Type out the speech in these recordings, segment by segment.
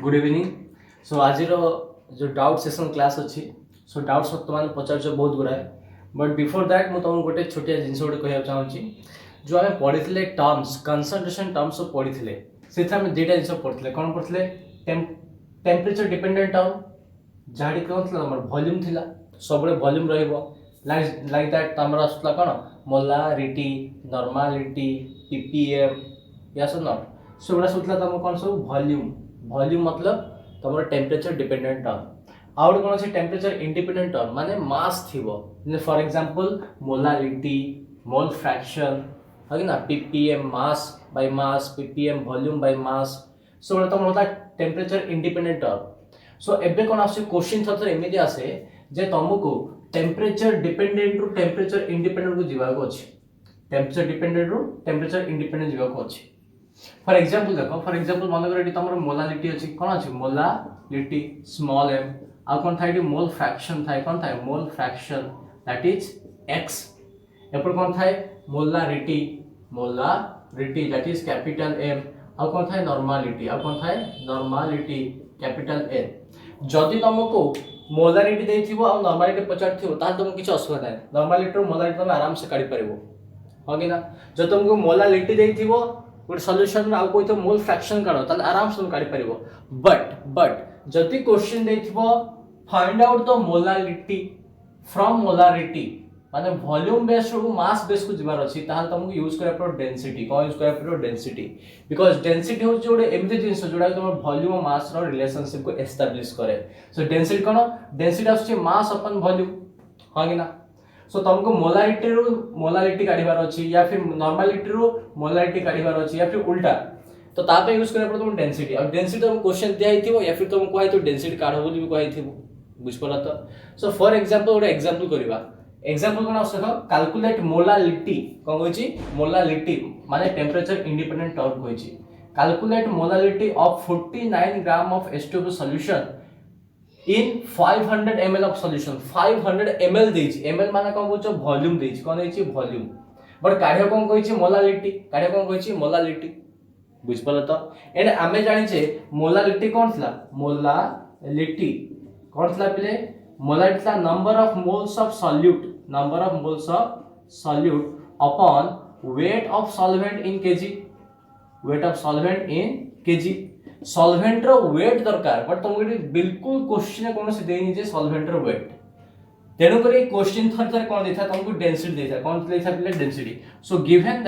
Good evening. सो आज जो doubt session class अच्छी सो डाउट्स बर्तमान पचार बहुत गुड़ाए बट बिफोर दैट मुझे तुमको गोटे छोटिया जिन गोटे कहना चाहूँगी जो आम पढ़ी टर्म्स कंसंट्रेशन टर्म्स पढ़ी से दुईटा जिन पढ़ते कौन पढ़ते टेम्परेचर डिपेंडेंट टर्म जहाँ कौन थी वॉल्यूम थिला सब वॉल्यूम लाइक दैट तुम आसला कौन मोलारिटी नॉर्मालिटी पीपीएम या सब नॉट सो सब तुम कौन सब वॉल्यूम वॉल्यूम मतलब तुम टेम्परेचर डिपेंडेंट टर्म आउट कौन से टेम्परेचर इंडिपेंडेंट टर्म माने मास थिबो for example molarity mole fraction है ना PPM mass by mass PPM volume by mass so तुम मतलब टेम्परेचर इंडिपेंडेंट टर्म सो एबे कौन आसे क्वेश्चन थर एमती आसे जे तुमको टेम्परेचर डिपेंडेंट रु टेम्परेचर इंडिपेंडेंट को जीवा को अछि टेम्परेचर डिपेंडेंट रु टेम्परेचर इंडिपेंडेंट जीवा को अछि फॉर एग्जांपल देखो फॉर एग्जांपल मन कर तुम मोलालिटी अच्छी कौन अच्छी मोलालिटी स्मॉल एम आ कौन था मोल फ्रैक्शन था कौन था mole fraction that is X एपर कौन था molarity molarity that is capital M आ कौन था नॉर्मालिटी आ कौन था नॉर्मालिटी कैपिटल एन जदि तुमको मोलारिटी देथिबो आ नॉर्मालिटी पचारथिबो ता तुमको किछ असुविधा नै नॉर्मालिटी मोलारिटी तुम आराम से काढी परिबो हो कि ना जब तुमको मोलालिटी देथिबो गोटे सॉल्यूशन आउ कोई तो मोल फ्रैक्शन काढो ताले आराम से तुम काढी परिबो बट जदि क्वेश्चन देथिबो find out the molality from molarity माने वॉल्यूम बेस रु मास बेस को जिबार अछि ताहाल तुमको यूज करे पर डेंसिटी को यूज करे पर डेंसिटी बिकॉज़ डेंसिटी हो जोडे एमती जिंस जोडा तुम वॉल्यूम और मास रो रिलेशनशिप को एस्टैब्लिश करे सो डेंसिटी कोन डेंसिटी आछे मास अपन वॉल्यूम हां कि ना सो तुमको मोलालिटी काढिबार अछि या फिर नॉर्मालिटी रो मोलालिटी काढिबार अछि या फिर उल्टा तो तापे यूज करे पर तुम डेंसिटी और डेंसिटी तुम क्वेश्चन दिया हिथिबो या फिर तुम कहै तो डेंसिटी काढो बोली भी कहै हिथिबो बुझ पला तो सो फॉर एग्जांपल ओरे एग्जांपल करबा एग्जांपल कोन आसो कैलकुलेट मोलालिटी कोन होइछि मोलालिटी माने टेम्परेचर इंडिपेंडेंट टर्म होइछि calculate molality of 49 gram of H2O solution in 500 ml of solution 500 ml देछि ml माने कोन बोचो वॉल्यूम देछि कोन देछि वॉल्यूम बट काढियो कोन कहिछि मोलालिटी काढियो कोन कहिछि मोलालिटी बुझ पला तो एंड आमे जानि छे मोलालिटी कोन थला मोलालिटी कोन थला पले मोलालिटी था number of moles of solute upon weight of solvent in kg weight of solvent in kg solvent रो वेट दरकार बट तुमको बिल्कुल क्वेश्चन कोन से देनी जे सॉल्वेंट रो वेट तेनु करे क्वेश्चन थर कोन देथा तुमको डेंसिटी देथा कोन देथा पले density so given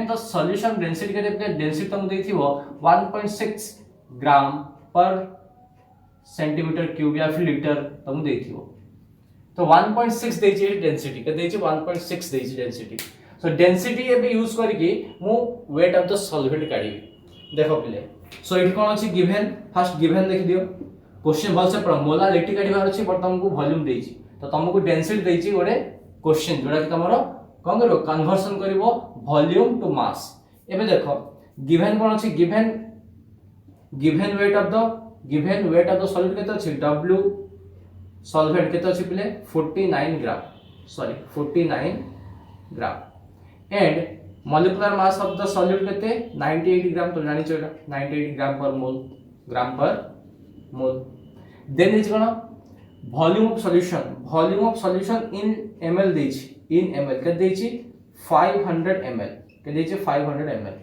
the solution density के पले डेंसिटी तुम देथिबो 1.6 ग्राम पर सेंटीमीटर क्यूब या फिर लीटर तुम देथिबो तो 1.6 देछि डेंसिटी के देछि 1.6 देछि डेंसिटी सो डेंसिटी एबे यूज करके मु वेट ऑफ द सॉल्वेंट काढी देखो पले सो इट कोन अछि गिवन फर्स्ट गिवन देख दियो क्वेश्चन भल से पढ़ मोलालिटी काढिबार अछि बट तुमको वॉल्यूम देछि तो तुमको डेंसिटी देछि ओडे क्वेश्चन जोडा कि तमरो कोन करिवो कन्वर्सन करिवो वॉल्यूम टू मास एबे देखो गिवन कोन अछि given weight of the solvent केते अछि w सॉल्वेंट केते अछि पले 49 gram and molecular mass of the solute केते 98 ग्राम तो जानि छोटा 98 gram per mole then is कोन volume of solution in ml देछि इन ml के देछि 500 ml के देछि 500 ml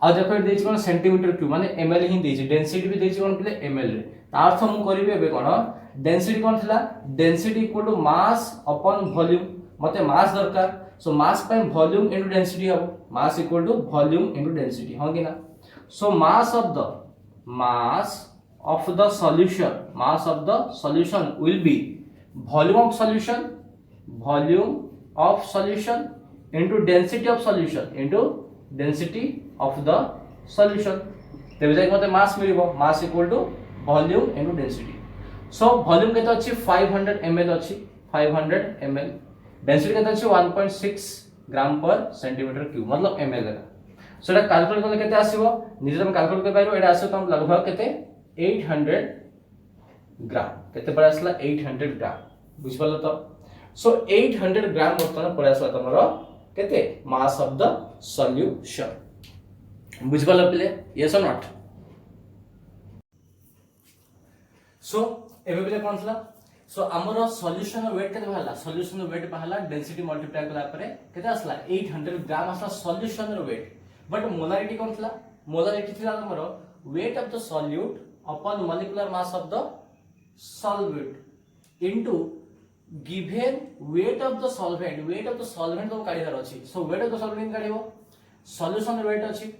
आ देखो देछि कोन सेंटीमीटर क्यूब माने ml ही देछि डेंसिटी भी देछि कोन पले ml रे अर्थ हम करिवे एबे कोन डेंसिटी कोन थला density equal to mass upon volume मते मास दरकार सो मास पे वॉल्यूम इनटू डेंसिटी हो mass equal to volume into density हो कि ना so mass of the solution will be volume of solution into density of the solution तेबे जाय मते मास मिलिबो mass equal to volume into density so volume केते अछि 500 ml अछि 500 ml डेंसिटी केते अछि 1.6 ग्राम पर सेंटीमीटर क्यूब मतलब ml रे सेटा कैलकुलेट करले केते आसीबो निजे हम कैलकुलेट कर पाइरो एटा आसे तम लगभग केते 800 ग्राम केते पर आसला 800 ग्राम बुझ पालो तो सो 800 ग्राम वर्तमान पर आसला तमरो केते मास ऑफ द सॉल्यूशन बुझ पालो पले यस और नॉट सो एबे बिले कोन थला सो हमर सॉल्यूशन वेट केते बहला सॉल्यूशन वेट बहला डेंसिटी मल्टीप्लाई कला परे केते आसला 800 ग्राम आसला सॉल्यूशन वेट बट मोलारिटी कोन थला मोलारिटी थला हमर weight of the solute upon molecular mass of the solvent into given weight of the solvent तो काढिदार अछि so weight of the solvent काढिबो सॉल्यूशन वेट अछि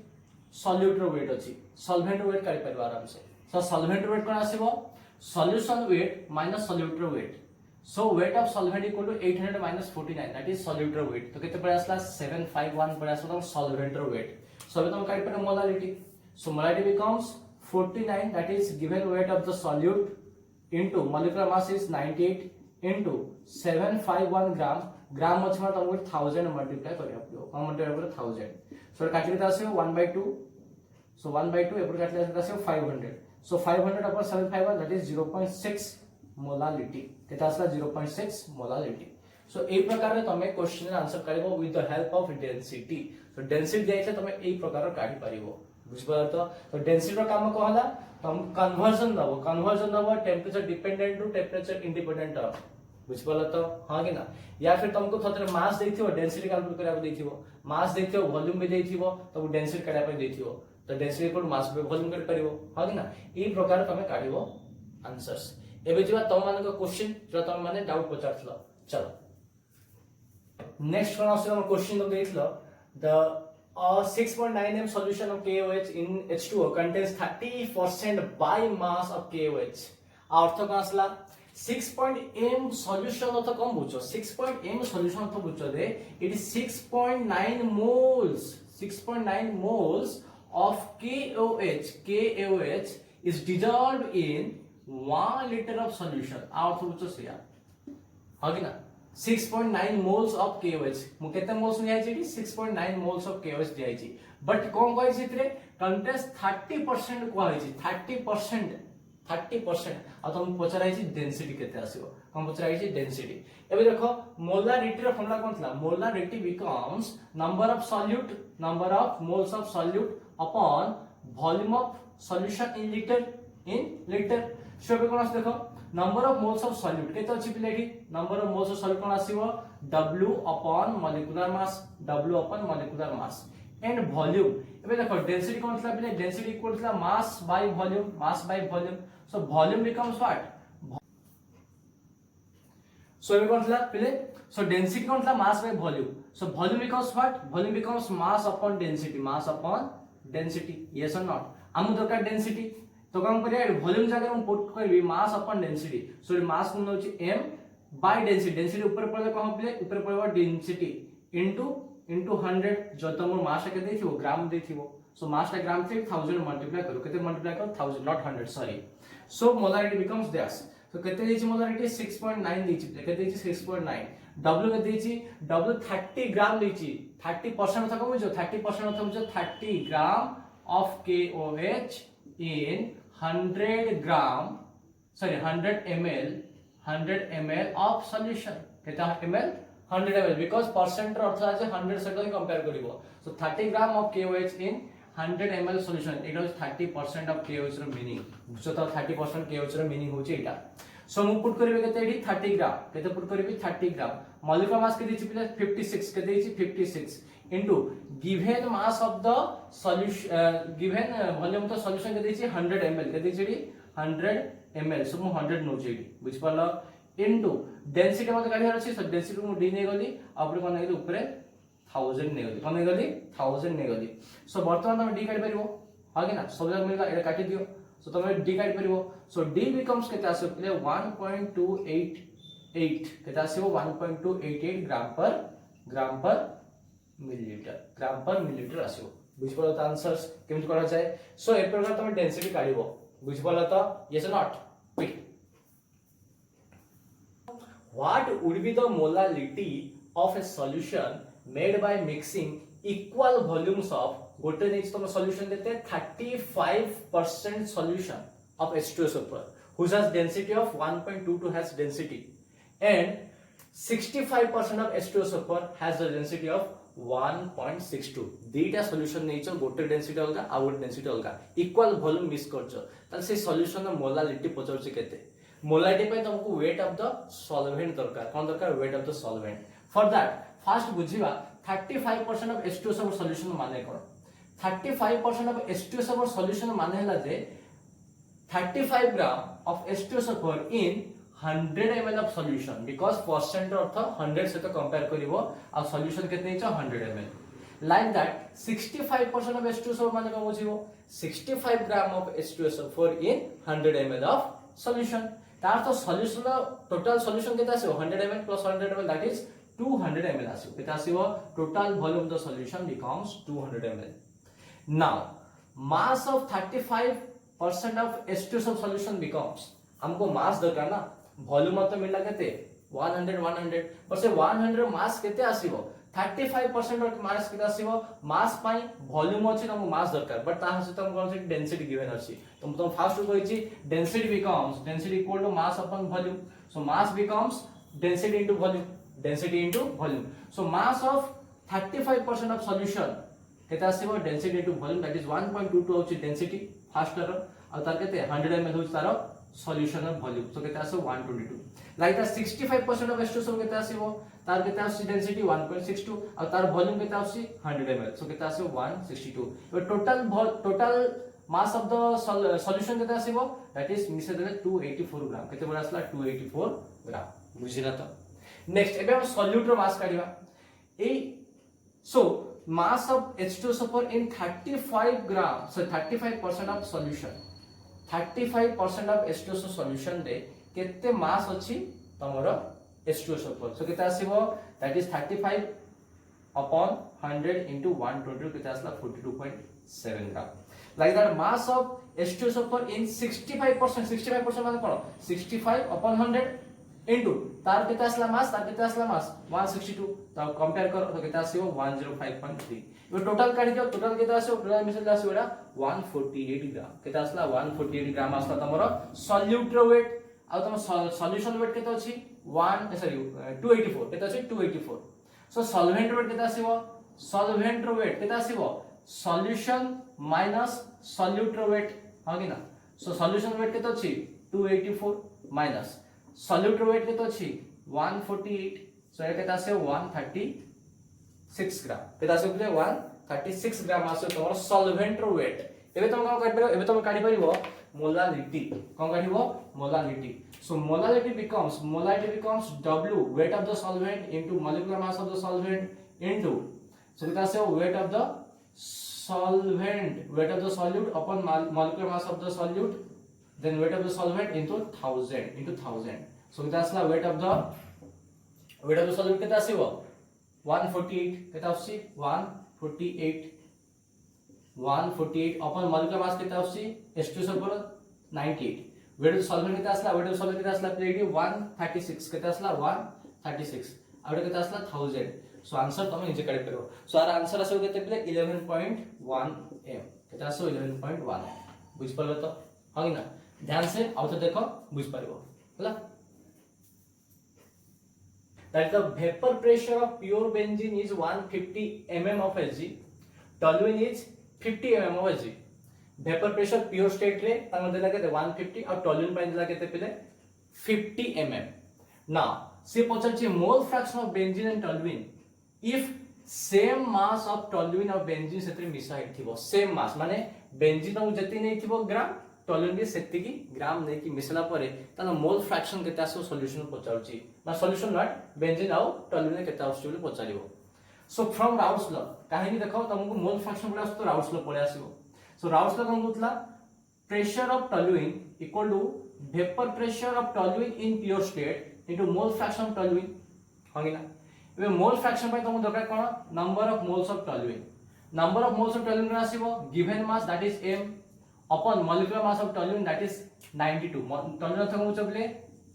सॉल्यूट रो वेट अछि सॉल्वेंट वेट काढि परबा आराम से सो सॉल्वेंट वेट कोन आसीबो solution weight minus solute weight so weight of solvent equal to 800 minus 49 that is solute weight तो कितने पड़े असला 751 पड़े असला solvent weight so अभी तो हम काट पड़े molarity so molarity becomes 49 that is given weight of the solute into molecular mass is 98 into 751 gram अच्छे में तो हमको 1000 multiply करें आप लोग हम multiply करें 1000 so काट लेते हैं 1/2 so 1/2 एपर काट लेते हैं 500 so 500 upon 751 that is 0.6 molality केता असला 0.6 molality so ए प्रकार रे तमे क्वेश्चन आंसर करबो with the help of density so density देइछे तमे ए प्रकार काढी परिबो बुझबो तो डेंसिटी रो काम को हला तम कन्वर्जन दबो temperature dependent to temperature independent of बुझबो तो हां कि ना या फिर तुमको थोतरे मास देथिबो डेंसिटी कैलकुलेट करबा देथिबो मास देथिबो वॉल्यूम भी देथिबो तो डेंसिटी काढा पे देथिबो तो डेंसिटी इक्वल मास पे वॉल्यूम कर परिबो हां कि ना ई प्रकार तमे काढिबो आंसर्स एबे जेबा तम माने को क्वेश्चन जो तम माने डाउट पचारथलो चलो नेक्स्ट कोन आसे हम क्वेश्चन तो देखलो the 6.9 m solution of KOH in H2O contains 30% by mass of KOH अर्थ को आसला 6.m solution अर्थ कम बुझो 6.m solution अर्थ बुझो दे it is 6.9 moles of KOH is dissolved in 1 liter of solution अर्थ बुझो से यार हां कि ना 6.9 moles of KOH मु केते मोल्स नि आइछि 6.9 moles of KOH दि आइछि बट कोन कहै छै इतरे कंटेंस 30% को आइछि 30% आ तुम पचराइ छी डेंसिटी केते आसीबो हम पचराइ छी डेंसिटी एबे देखो मोलारिटी रो फॉर्मूला कोन थला molarity becomes number of moles of solute upon volume of solution in litre so एबे कोन आस देखो number of moles of solute केते अछि पिलेटी number of moles of solute कोन आसीबो W upon molecular mass and volume एबे देखो डेंसिटी कोन थला पिले डेंसिटी इक्वल थला mass by volume so volume becomes what so एबे कोन थला पिले सो डेंसिटी कोन थला mass by volume so volume becomes what volume becomes mass upon density yes और नॉट आमु दरकार डेंसिटी तो काम करिया वॉल्यूम जगह हम पुट करबी मास अपॉन डेंसिटी सो मास कोन होची m बाय डेंसिटी ऊपर पड़ले कहां पले ऊपर पड़वा डेंसिटी इनटू 100 जो तुम मास के देथिबो ग्राम देथिबो सो मास का ग्राम से 1000 मल्टीप्लाई करो केते मल्टीप्लाई करो 1000 not 100 sorry so molarity becomes this so केते देछि मोलारिटी 6.9 देछि केते देछि 6.9 w के देछि w 30 ग्राम देछि 30% था कम जो 30% था जो 30 gram of KOH in 100 ml of solution केता ml 100 ml because percent रो अर्थ আছে 100 सहित ही कंपेयर करिवो so 30 gram of KOH in 100 ml solution it is 30% of KOH रो मीनिंग सो तो 30% KOH रो मीनिंग होची एटा सो मु पुट करबे केते एडी 30 ग्राम केते पुट करबी 30 ग्राम मॉलिक्यूलर मास के दिछि पिले 56 के दिछि 56 into given mass of the solution given volume of the solution के दिछि 100 ml के दिछि 100 ml सो मु 100 नो जेडी बुझ पालो इनटू डेंसिटी मते काढियार अछि सो डेंसिटी मु डी नै गली आपरे कोन नै ऊपर 1000 नै गली कोन नै गली 1000 नै गली सो वर्तमान हम डी काढि परिबो हागे ना सब जग मिलला एटा काटि दियो सो तमे डी काढि परिबो सो डी बिकम्स केता आसे प्ले 1.288 केता आसे 1.288 ग्राम पर मिलीलीटर आसे बुझ पड़ो त आंसर्स केमति करा जाय सो ए प्रकार तमे डेंसिटी काढिबो बुझ पड़ला त यस और not quick What would be the molality of a solution made by mixing equal volumes of गोटे नेक्स्ट तुम सॉल्यूशन देते हैं 35% solution of H2O sulfur whose has density of 1.22 has density and 65% of H2O sulfur has the density of 1.62 दीटा solution नेचो गोटे density अलगा आ गोटे density अलगा equal volume miss करछो ताले से सॉल्यूशन रो मोलालिटी पचरछ केते मोलालिटी पे तुमको वेट ऑफ द सॉल्वेंट दरकार कोन दरकार weight of the solvent for that fast बुझिबा 35% ऑफ H2SO सॉल्यूशन माने कोन 35% ऑफ H2SO सॉल्यूशन माने हला जे 35 ग्राम of H2SO in 100 ml of solution because percent अर्थ 100 से तो कंपेयर करिवो आ सॉल्यूशन केते hitch 100 ml like that 65% of H2SO माने को बुझिवो 65 ग्राम of H2SO in 100 ml of solution तार तो सॉल्यूशन टोटल सॉल्यूशन केते आसीबो 100 ml plus 100 ml that is 200 ml आसीबो केते आसीबो total volume of the solution becomes 200 ml now mass of 35% of H2SO solution becomes हमको मास दरकार ना वॉल्यूम तो मिलला केते 100 पर से 100 मास केते आसीबो 35% ऑफ मास केते आसीबो मास पाई वॉल्यूम अछि हमको मास दरकार बट ता से तुम कोन से डेंसिटी गिवन अछि तुम फास्ट को कहिछि density becomes density equal to mass upon volume so mass becomes density into volume so mass of 35% of solution केते आसीबो density into volume that is 1.22 होछि डेंसिटी फास्टर और तार केते 100 ml होछि तार सॉल्यूशन ऑफ वॉल्यूम सो केते आसो 122 लाइक द 65% ऑफ H2SO केते आसीबो तार केते आसी डेंसिटी 1.62 और तार वॉल्यूम केते आसी 100 ml सो केते आसो 162 अब total mass of the solution केते आसीबो दैट इज मिसे देले 284 ग्राम केते बडा आसला 284 ग्राम बुझिला तो नेक्स्ट एबे हम सॉल्यूट रो मास काढिबा ए so mass of H2SO in 35 gram so 35% of solution 35% of H2SO solution दे केते मास अछि तमरो H2SO so केते आसीबो that is 35 upon 100 into 120 केते आसला 42.7 ग्राम like that mass of H2SO in 65% माने कोन 65 upon 100 into तार केते आसला मास 162 तो कंपेयर करो तो केते आसीबो 105.3 ये टोटल काढी दियो टोटल केते आसीबो टोटल मिसल आसीबो एटा 148 ग्राम केते आसला 148 ग्राम आसला तमरो सॉल्यूट रो वेट आ तम सॉल्यूशन वेट केते अछि 284 केते अछि 284 सो सॉल्वेंट वेट केते आसीबो सॉल्वेंट रो वेट केते आसीबो सॉल्यूशन माइनस सॉल्यूट रो वेट हां कि ना सो सॉल्यूशन वेट केते अछि 284 माइनस सॉल्यूट वेट केते अछि 148 सो ए केते आसे 136 ग्राम केते आसे बुझे 136 ग्राम आसे तोर सॉल्वेंट रो वेट एबे तुम का काढबो एबे तुम काढी परिबो molality cone काढिबो molality so molality becomes w weight of the solvent into molecular mass of the solvent into so केते आसे weight of the solute upon molecular mass of the solute then weight of the solvent into 1000 so केते आसला weight of the solute केते आसीबो 148 केते आसी 148 upon molecular mass केते आसी H2SO पर 98 weight of the solvent केते आसला प्लेटी 136 केते आसला 136 आउट केते आसला 1000 सो आंसर तुम निजे करेक्ट करो सो आर आंसर आसे केते प्ले 11.1 m केते आसो 11.1 बुझ परलो तो हां ना ध्यान से आउ तो देखो बुझ परबो हला that the vapor pressure of pure benzene is 150 mm of Hg toluene is 50 mm of Hg vapor pressure pure state रे तार देला केते 150 और toluene पाइन देला केते पले 50 mm now से पछछि mole fraction of benzene and toluene if same mass of toluene और benzene सेते मिसा हेथिबो same mass माने benzene तो जति नै थिबो ग्राम टोलुइन भी सेति की ग्राम नै की मिसला परे ता मोल फ्रैक्शन केते आसो सॉल्यूशन पचाउची ना सॉल्यूशन नॉट बेंजीन आउ टोलुइन केते आसो बोली पचालिबो सो फ्रॉम राउट्स लॉ काहेनी देखो तुमको मोल फ्रैक्शन बोला तो राउट्स लॉ पळे आसीबो सो राउट्स लॉ कोन कहतला pressure of toluene equal to vapour pressure of toluene in pure state into mole fraction of toluene होगिना एबे मोल फ्रैक्शन पय तुमको दरकार कोन number of moles of toluene आसीबो given mass that is m upon molecular mass of toluene that is 92 toluene अर्थ को चबले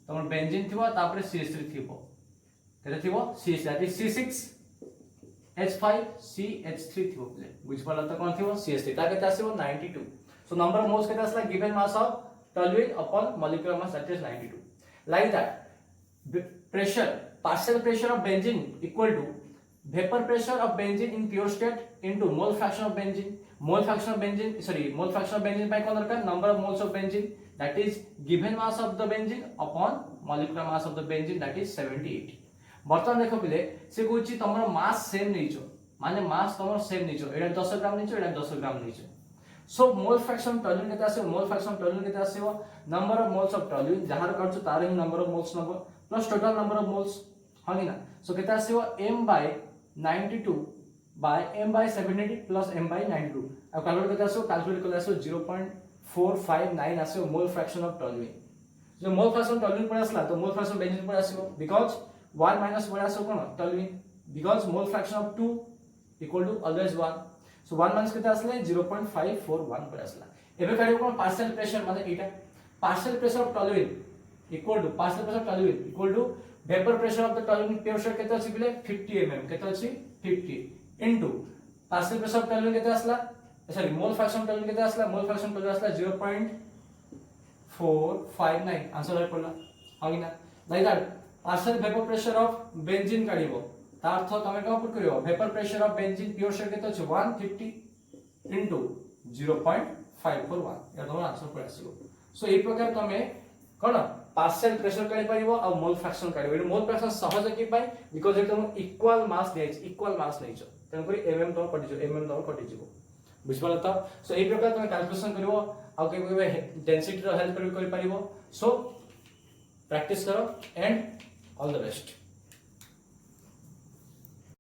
तमर benzene थिबो तापरे CH3 थिबो केते थिबो CH that is C6H5CH3 थिबो प्ले बुझ परला त कोन थिबो CH3 ता केते आसीबो 92 सो नंबर ऑफ मोल्स केते आसला given mass of toluene upon molecular mass that is 92 like that pressure partial pressure of benzene equal to vapor pressure of benzene in pure state into mole fraction of benzene. Mole fraction of benzene by कौन दरकार number of moles of benzene, that is given mass of the benzene upon molecular mass of the benzene, that is 78. बर्तमान देखो पिले से कहूची तमरो mass same नहींचो, माने मास तमरो same नहींचो, एडा 10 ग्राम नहींचो, एडा 10 ग्राम नहींचो. सो मोल fraction toluene केते आसे, मोल फ्रैक्शन टोल्यूइन केते आसेबो number of moles of toluene जहार करछु तार ही number of moles number plus total number of moles हां कि ना. सो केते आसेबो m by 92 by m by 70 plus m by 92 अब कैलकुलेट केते आसेबो, कैलकुलेट करले आसेबो 0.459 आसेबो मोल फ्रैक्शन ऑफ टोल्यूइन. जो मोल फ्रैक्शन टोल्यूइन पर आसला तो मोल फ्रैक्शन बेंजीन पर आसेबो बिकॉज़ 1 minus 1 आसेबो कोन toluene, because mole fraction of 2 equal to always 1. So 1 minus केते आसले 0.541 पर आसला. एबे काढिबो कोन पार्शियल प्रेशर माने एटा partial pressure of toluene equal to partial pressure of toluene equal to vapour pressure of the toluene pure state केते अछि बिले 50 mm केते अछि 50 into partial pressure of toluene केते आसला, sorry mole fraction of toluene केते आसला, मोल फ्रैक्शन टोल्यूइन आसला 0.459 आंसर है पडला हां कि ना. Like that partial vapour pressure of benzene काढिबो ता अर्थ तमे का पुट करियो vapour pressure of benzene pure state केते अछि 150 इनटू 0.541 या तमरा आंसर पड आसीबो. सो ए प्रकार तमे कोन पार्शियल प्रेशर काढि परिबो आ मोल फ्रैक्शन काढिबो. ए मोल फ्रैक्शन सहज कि पाई बिकॉज़ ए तम इक्वल मास नेइछ तन करी एमएम तम कटि जिवो बुझबला त. सो ए प्रकार तमे कैलकुलेशन करिवो आ केबे डेंसिटी रो हेल्प करि परिबो. सो प्रैक्टिस करो एंड ऑल द बेस्ट.